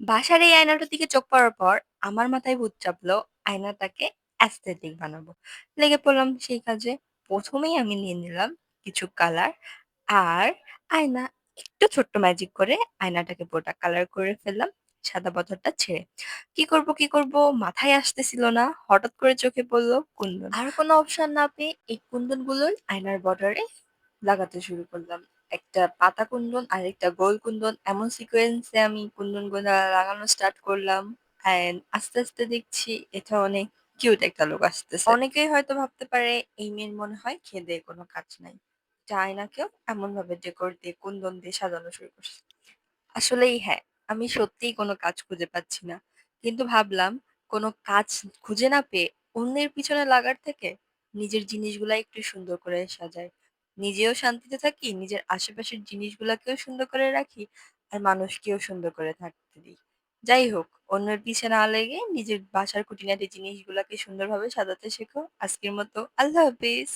বাসার এই আয়নাটার দিকে চোখ পড়ার পর আমার মাথায় ভূত চাপলো আয়নাটাকে অ্যাস্থেটিক বানাবো। লেগে পড়লাম সেই কাজে। ১ম এই আমি নিয়ে নিলাম কিছু কালার আর আয়না একটু ছোট্ট ম্যাজিক করে আয়নাটাকে পুরোটা কালার করে ফেললাম সাদা পাথরটা ছেড়ে। কি করব মাথায় আসতেছিল না। হঠাৎ করে চোখে পড়ল কুন্দন। আর কোনো অপশন না পেয়ে এই কুন্দনগুলোই আয়নার বর্ডারে লাগাতে শুরু করলাম। একটা পাতা কুন্দন আরেকটা গোল কুন্দন এমন সিকোয়েন্সে আমি কুন্দনগুলা লাগানো স্টার্ট করলাম। অ্যান্ড আস্তে আস্তে দেখছি এটা অনেক কিউট একটা লুক আসতেছে। অনেকেই হয়তো ভাবতে পারে এই মেয়ের মনে হয় খেয়ে-দেয়ে কোনো কাজ নাই। যে আয়নাকেও এমনভাবে ডেকোর দিয়ে কুন্দন দিয়ে সাজানো শুরু করছে। আসলেই হ্যাঁ, আমি সত্যিই কোনো কাজ খুঁজে পাচ্ছি না। কিন্তু ভাবলাম কোনো কাজ খুঁজে না পেয়ে অন্যের পিছনে লাগার থেকে নিজের জিনিসগুলা একটু সুন্দর করে সাজাই। নিজেও শান্তিতে থাকি, নিজের আশেপাশের জিনিসগুলাকেও সুন্দর করে রাখি, আর মানুষকেও সুন্দর করে থাকতে দিই। যাই হোক, অন্যের পিছে না লেগে নিজের বাসার খুঁটিনাটি জিনিসগুলাকে সুন্দরভাবে সাজাতে শেখো। আজকের মতো আল্লাহ হাফেজ।